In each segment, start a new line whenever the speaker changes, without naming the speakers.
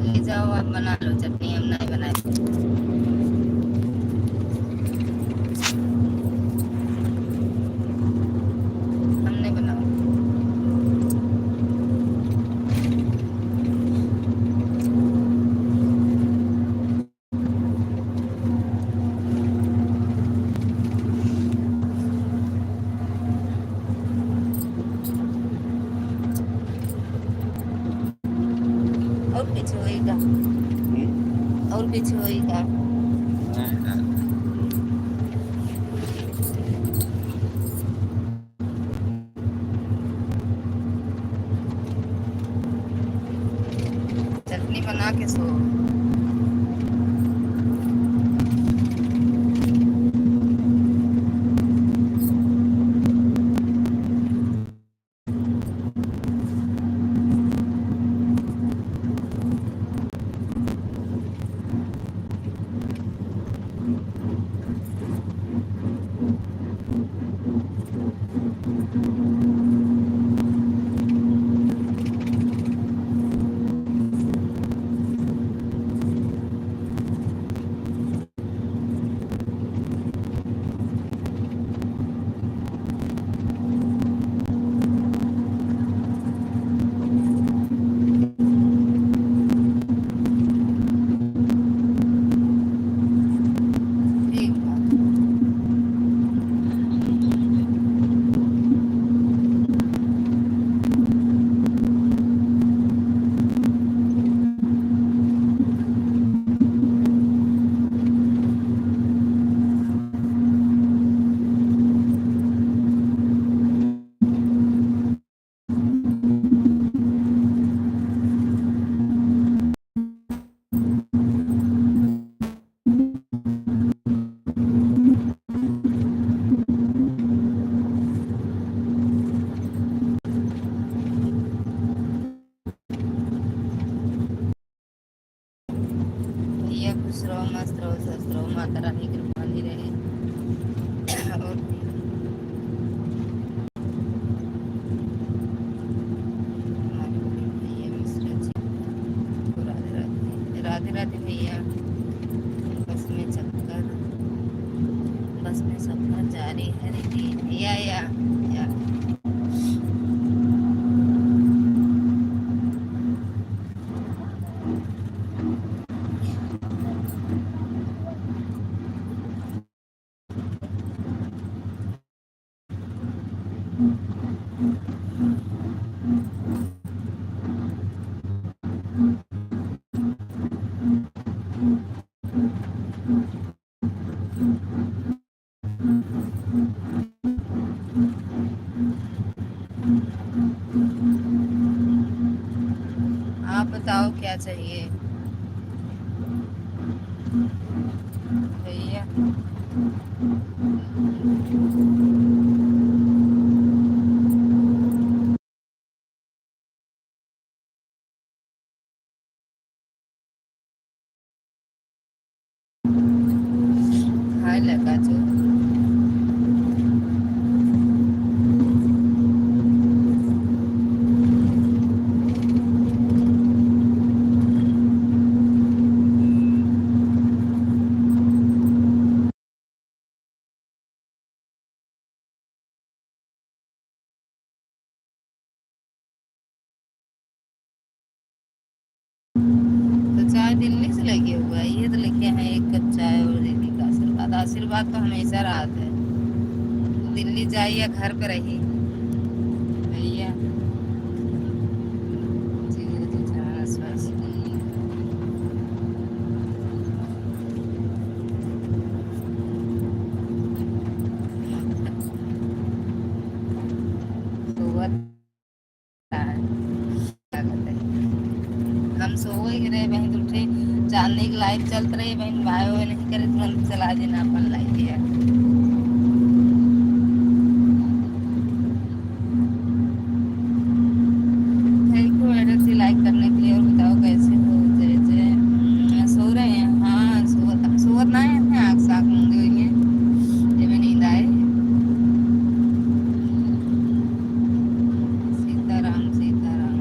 ले जाओ, आप बना लो चटनी, हम नहीं बनाए। हम नहीं बनाओ। और पीछे होएगा, और पीछे होएगा। चटनी बना के सो। ठीक है। भैया खुश रहो, मस्त रहो, स्वस्थ रहो, माता रानी की कृपा बनी रहे। और हमारे बड़े भैया मिश्रा जी को राधे राधे, राधे राधे भैया। बस में चक्कर, बस में सफर जारी है रे भैया। या आप बताओ क्या चाहिए भैया। हाय लगा जो तो चाय दिल्ली से लगे हुआ है, ये तो लिखे हैं एक कप चाय और दीदी का आशीर्वाद। आशीर्वाद तो हमेशा राहत है। दिल्ली जाइए या घर पे रहिए भैया। जी जी जाना स्वस्थ रहिए। तो what है, क्या कहते हैं, हम सो ही रहे बहन, तो उठे चांदनी की लाइट चलते रही बहन, भाई वो नहीं करे तुरंत चला देना अपन लाइट दिया। Thank you madam ji like करने के लिए। और बताओ कैसे हो? जय जय। सो रहे हैं? हाँ सोवत ना है, आँख साख मूंदे हुई हैं, ये में नींद आए। सीताराम सीताराम।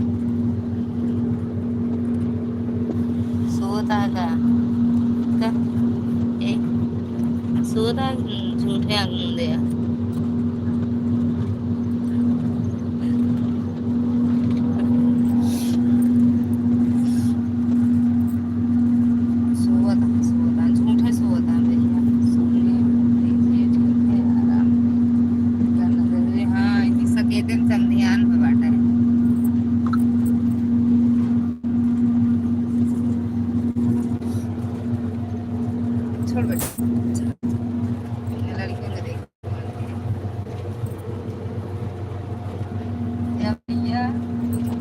गया भैया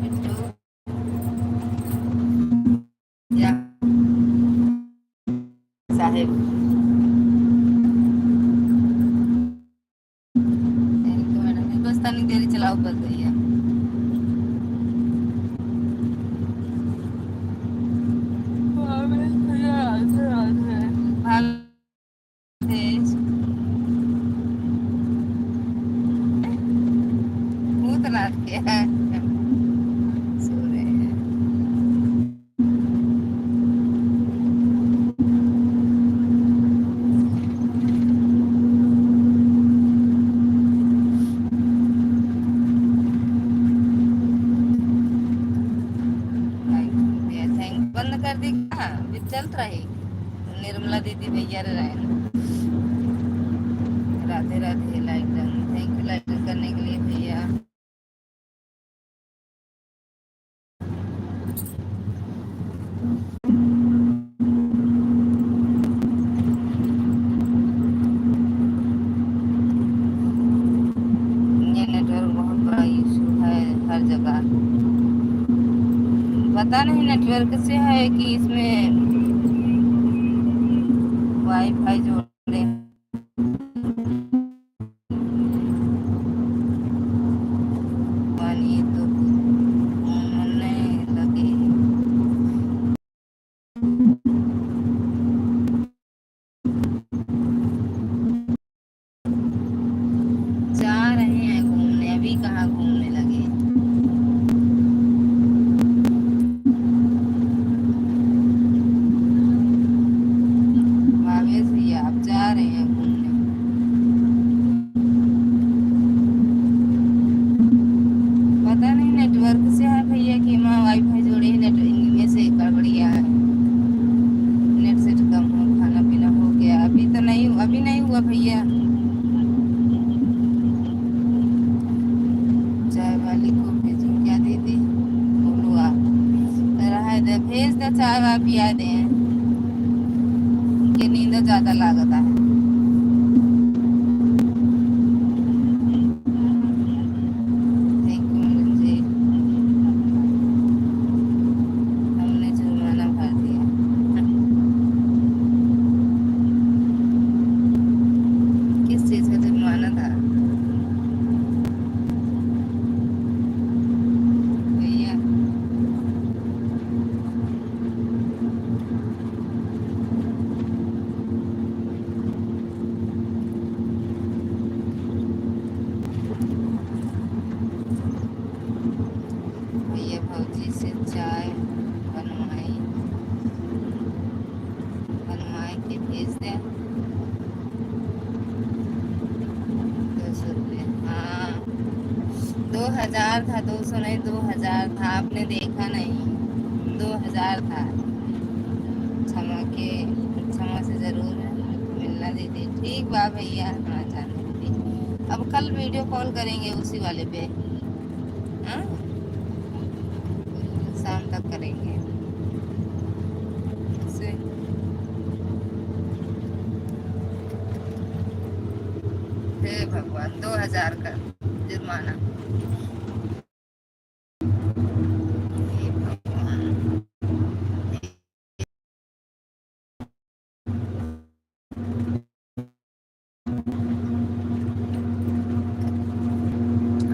बिट्टू या साहेब। थैंक यू मैडम, बस तनी देरी चलाओ बस भैया। भूत नाथ के हैं, सो रहे हैं। थैंक बंद कर दी क्या, अभी चल रही। निर्मला दीदी भैया रहे। Radhe Radhe like done, thank you like done करने के लिए भैया। ये नेटवर्क बहुत बड़ा इशू है हर जगह, पता नहीं नेटवर्क से है कि इसमें वाईफाई जोड़े पानी तो नहीं लगे। जा रहे हैं घूमने, अभी कहाँ घूमने लगे। भावेश भैया आप जा रहे हैं घूमने, पता नहीं नेटवर्क से है भैया कि माँ वाईफाई जोड़े हैं, नेटवर्क में से गड़बड़िया है। नेट सेट कम हो, खाना पीना हो गया, अभी तो नहीं, अभी नहीं हुआ भैया। चाय वाली को भेजूं क्या दीदी, बोलो आप। रहा दे, भेज दे चाय वाय पिया दे, ये नींद ज्यादा लागता है। थैंक यू मैडम जी, हमने जुर्माना भर दिया। किस चीज का जुर्माना था भैया? भैया भौजी से चाय बनवाई बनवाए के भेज दे। 200 रुपये, हाँ 2000 था, 200 नहीं 2000 था, आपने देखा नहीं, 2000 था। क्षमा के, क्षमा से जरूर मिलना दीदी। ठीक बा भैया, हाँ जाने दीदी, अब कल वीडियो कॉल करेंगे उसी वाले पे, हाँ शाम तक करेंगे उसे। हे भगवान, 2000 का जुर्माना, हे भगवान।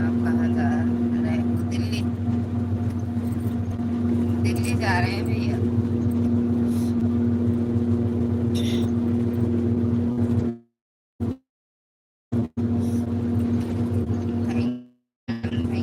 आप कहाँ जा रहे हो? दिल्ली, दिल्ली जा रहे हैं भैया। थैंक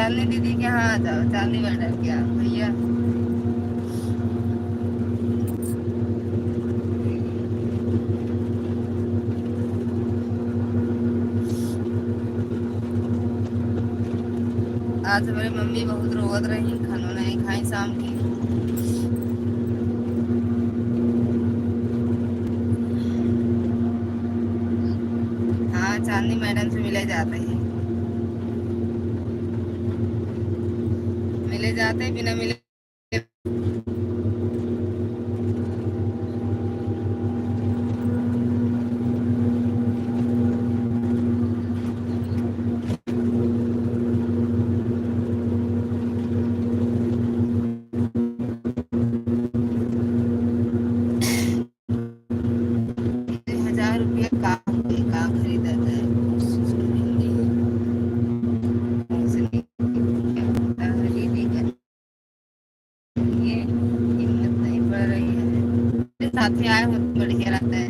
चांदनी दीदी के यहाँ आ जाओ, चांदनी मैडम के यहाँ भैया। आज हमारी मम्मी बहुत रोवत रही, खाना नहीं खाई शाम की। हाँ, चांदनी मैडम से मिले जाते हैं, मिले जाते हैं, बिना मिले। ₹1000 का खरीदा जाए, कोशिश करेंगे। ऐसे नहीं होता है दीदी का, ये हिम्मत नहीं पड़ रही है। साथ ही आए हो तो बढ़िया रहता है,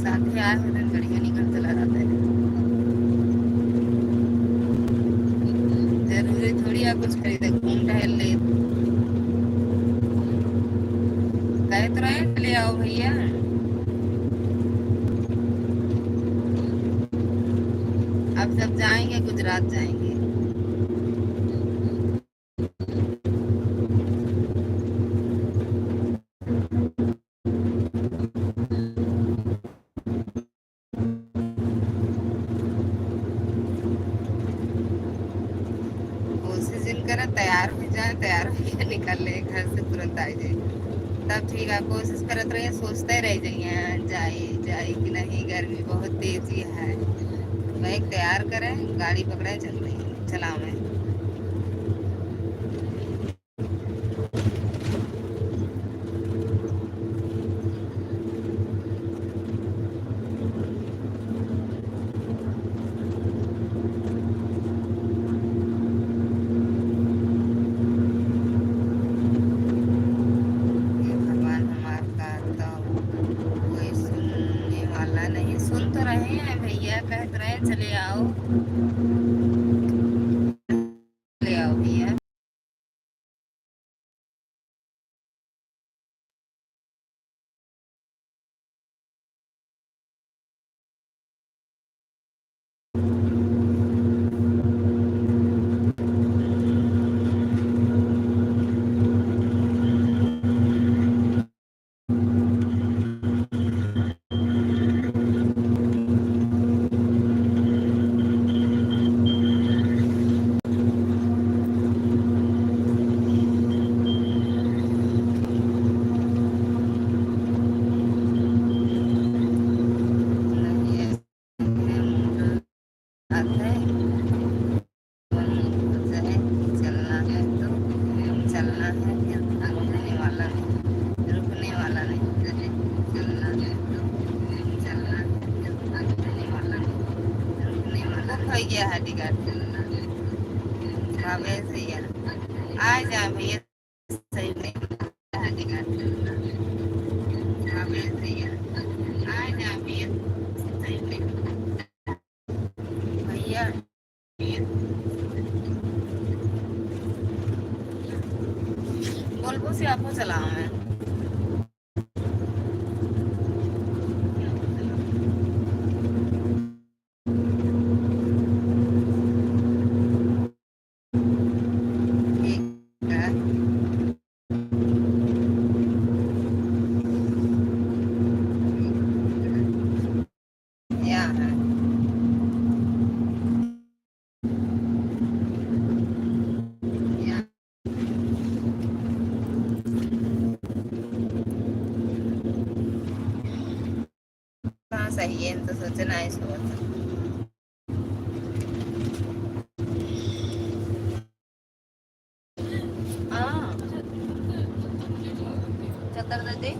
साथ ही आए हो तो बढ़िया निकल चला जाता है। जरूरी थोड़ी आप कुछ खरीदे, घूम टहल ले। कहे तो रहे ले आओ भैया। अब जब जाएंगे गुजरात जाएंगे। कोशिश जिन करे तैयार हो जाए, तैयार होकर निकल ले घर से, तुरंत आ जाए तब ठीक है। कोशिश करते रहिए, सोचते रह जाइए जाए जाए कि नहीं, गर्मी बहुत तेजी है। बाइक तैयार करें, गाड़ी पकड़े, चल रही चलावे। भगवान हमारा तो कोई सुनने वाला नहीं। सुन तो रहे हैं भैया, कह तो रहे चले आओ, ले आओ भैया। भैया है टिकट भैया आ जाए भैया, सही नहीं है टिकट भैया, आ जाए भैया, सही नहीं भैया। बोलबो से आपको चलाओ मैं। सही है तो सोचना है सोच। चतर दे दे,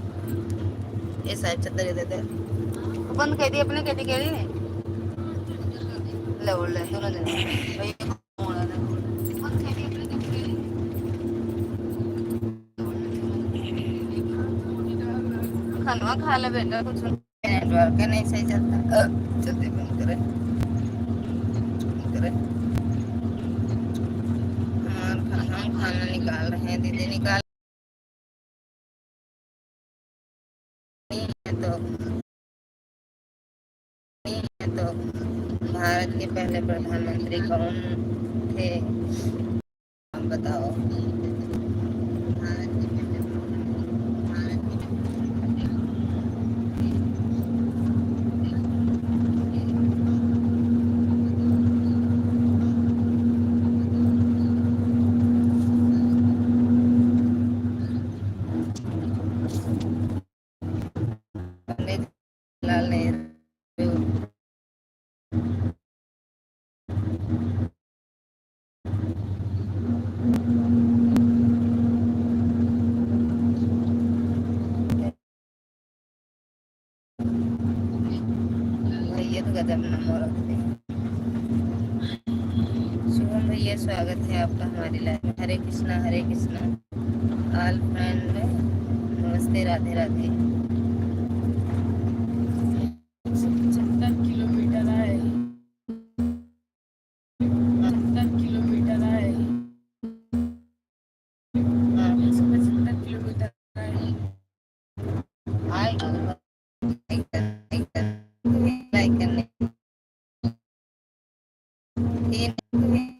ये साहब चतर दे दे, बंद कर दी अपने कटी कह रही ले बोल ले दोनों दिन भैया मोड़ा ले बंद कर दी अपने कटी कह रही। खाना खा ले बेटा, कुछ नेटवर्क नहीं सही चलता, चलते बंद करे, बंद करे। खाना निकाल रहे हैं, दीदी निकाल रही हैं। तो भारत के पहले प्रधानमंत्री कौन थे, आप बताओ। भारत के पहले पंडित जवाहरलाल नेहरू। भैया तो गजब नंबर रखते हैं। शुभम भैया स्वागत है आपका हमारी लाइफ में। हरे कृष्णा हरे कृष्णा। ऑल फ्रेंड नमस्ते, राधे राधे। 75 किलोमीटर है, 75 किलोमीटर है, 175 किलोमीटर है। लाइक करने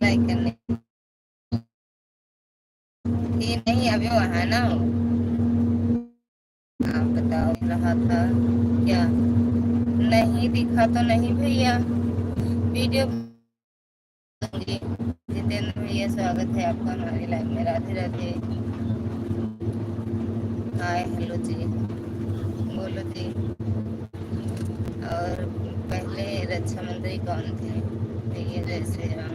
लाइक करने ये नहीं, अभी वहाँ ना हो। आप बताओ रहा था क्या? नहीं दिखा तो नहीं भैया, वीडियो जी। जितेंद्र भैया स्वागत है आपका हमारी लाइफ में, राधे राधे। हाय हेलो जी, बोलो जी। और पहले रक्षा मंत्री कौन थे भैया? जय श्री राम,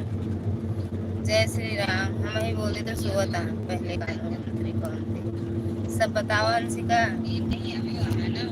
जय श्री राम। हम ही बोले तो सुवता पहले कानून मंत्री कौन थे, सब बताओ अंशिका। ये नहीं अभी वहाँ ना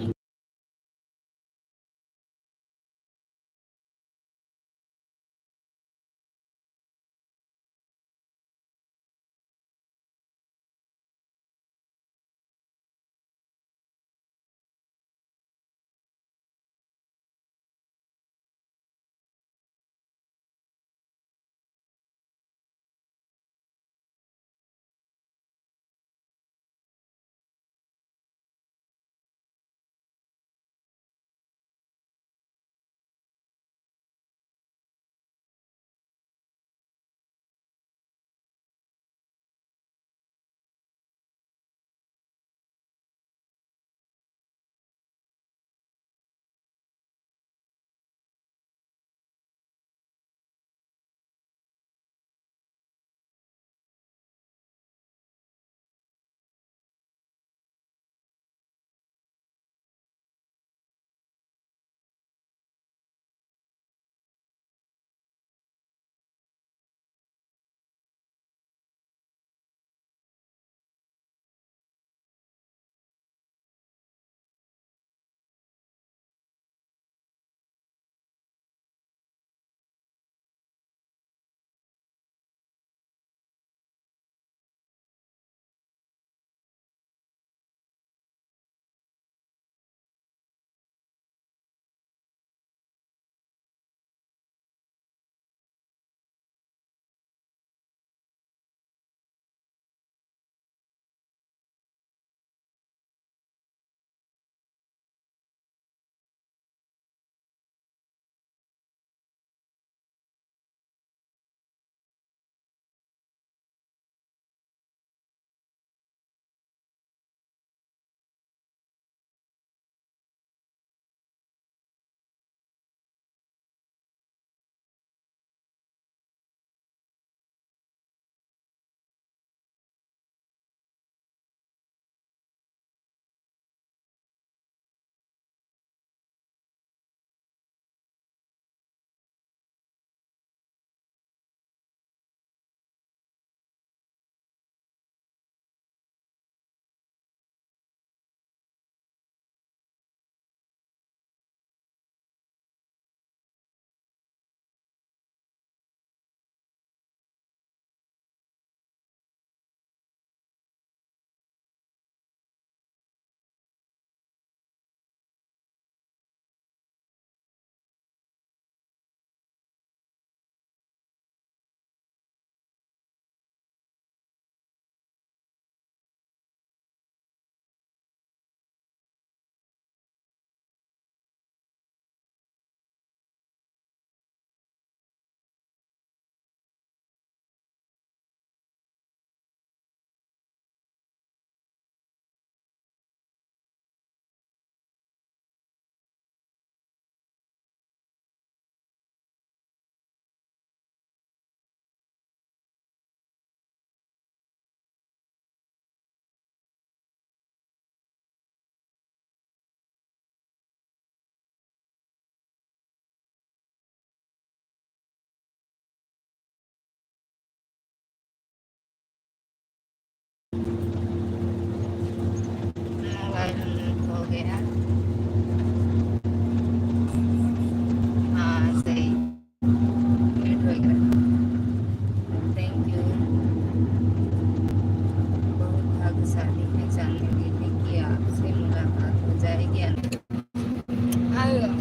गया। हाँ सही, मिनट हो गया। Thank you. बहुत भाग्यशाली है जानने देने की आपसे मुलाकात हो जाएगी या नहीं। आएगा।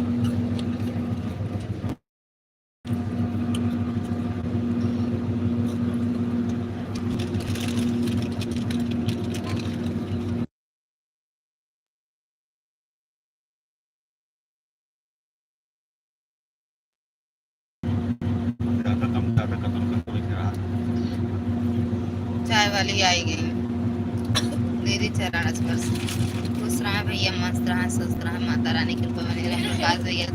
चाय वाली आई गई, मेरी चरण स्पर्श। खुश रहा भैया, मस्त रहा, स्वस्थ रहा, माता रानी कृपा बनी रहे। प्रकाश भैया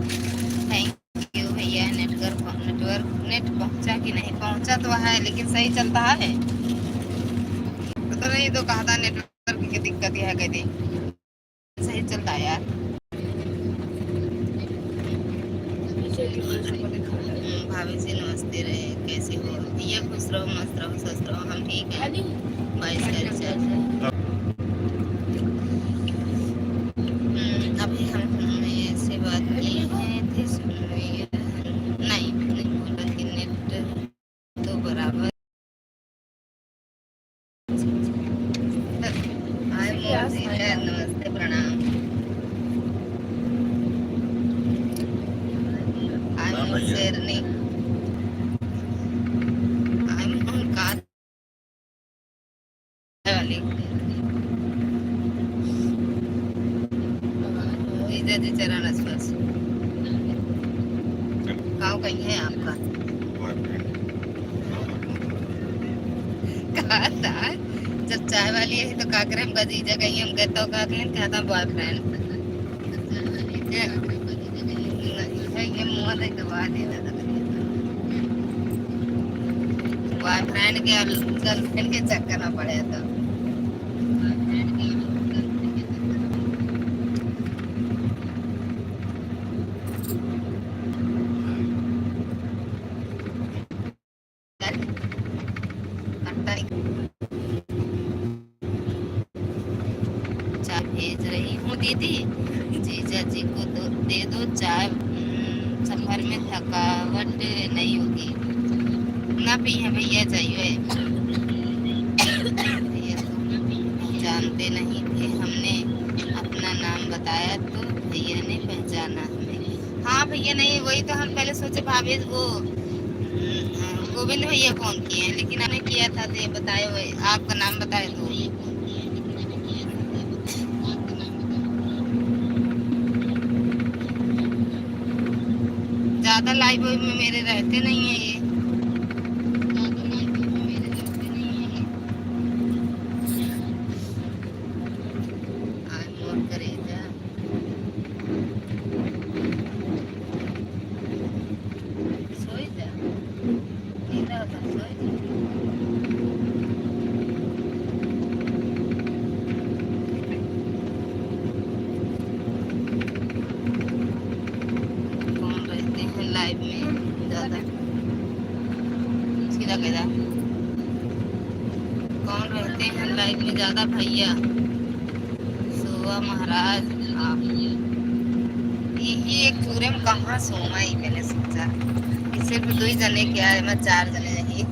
थैंक यू भैया। नेट पहुंचा कि नहीं पहुंचा तो है, लेकिन सही चलता है तो नहीं तो कहा था नेटवर्क की दिक्कत है, कहती सही चलता है यार। भाभी जी नमस्ते रहे, कैसे हो भैया? खुश रहो, मस्त रहो, स्वस्थ रहो, हम ठीक है। 22 का रिचार्ज है। अभी हम ऐसे बात की है थे, नहीं नहीं बोला कि नेट तो बराबर। नमस्ते प्रणाम। आई शेरनी, आई कार वाली इधर चरण स्पर्श। गाँव कहीं है आपका? कहा था जब चाय वाली है तो का करें, गजीजा कहीं हम कहता का कहें, कहता बॉयफ्रेंड ये मुंह देख के बात है बॉयफ्रेंड के गर्लफ्रेंड के चक्कर ना पड़े तो। चाय भेज रही हूँ दीदी, जीजा जी को दे दो चाय, सफर में थकावट नहीं होगी। ना पी है भैया चाहिए। भैया तो जानते नहीं थे, हमने अपना नाम बताया तो भैया ने पहचाना हमें। हाँ भैया नहीं, वही तो हम पहले सोचे भाभी वो गोविंद भैया फोन किए हैं, लेकिन हमने किया था तो बताए हुए आपका नाम बताए तो। ज्यादा लाइव में मेरे रहते नहीं है ये। लाइव में ज्यादा सीधा कहता कौन रहते हैं लाइव में ज्यादा भैया? सोवा महाराज आप यही एक चूरे में कहाँ सोमा ही मैंने सोचा कि सिर्फ 2 जने क्या है, मैं 4 जने नहीं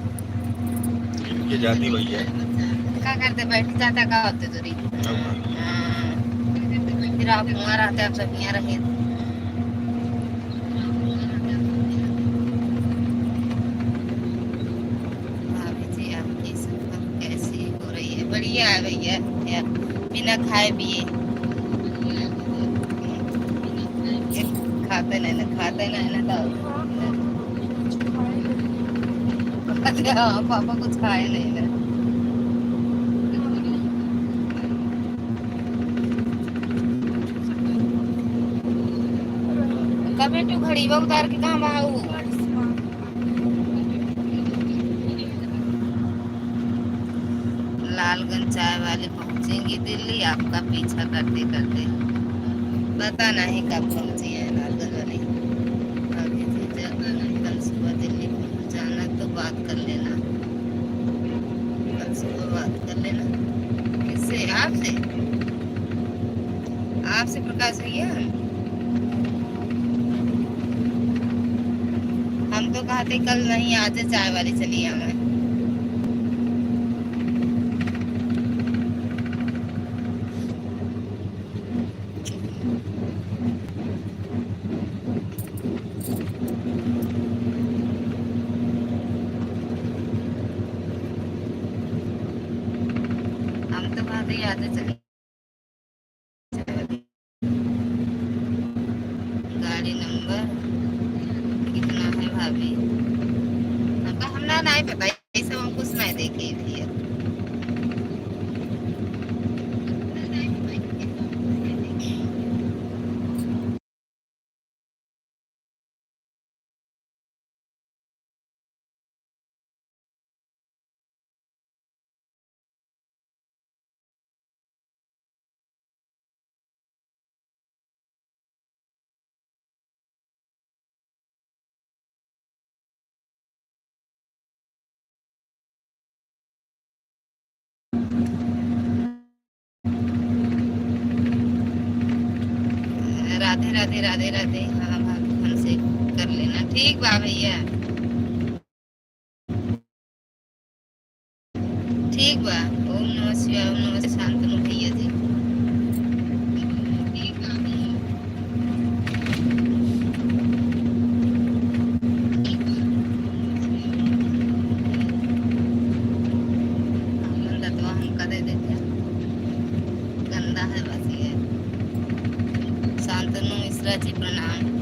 ये जाती भैया
क्या करते, बैठ जाता का होते दूरी। फिर आप वहाँ रहते, आप सब यहाँ रहे। बढ़िया है भैया, बिना खाए पिए खाते नहीं ना तो हाँ, पापा कुछ खाए नहीं ना। कभी तू घड़ी वो उतार के कहाँ भागू? लालगंज चाय वाले पहुंचेंगी दिल्ली आपका पीछा करते करते, पता नहीं कब पहुंची है लालगंज वाली। अभी कल सुबह दिल्ली पहुंच जाना तो बात कर लेना, कल सुबह बात कर लेना। किससे? आपसे? आपसे प्रकाश भैया हम तो कहते कल नहीं आज चाय वाली चली हमें। हम तो कहते आज चली गाड़ी नंबर कितना है भाभी हमका हमरा नहीं पता ये सब हम कुछ नहीं देखे भैया। राधे राधे राधे राधे। हाँ भाभी हमसे कर लेना ठीक बा भैया ठीक बा। ओम नमः शिवाय ओम नमः शांतनु भैया जी ठीक बा भैया। गंदा तो हमका दे देते गंदा है बस ये। शांतनु मिश्रा जी प्रणाम।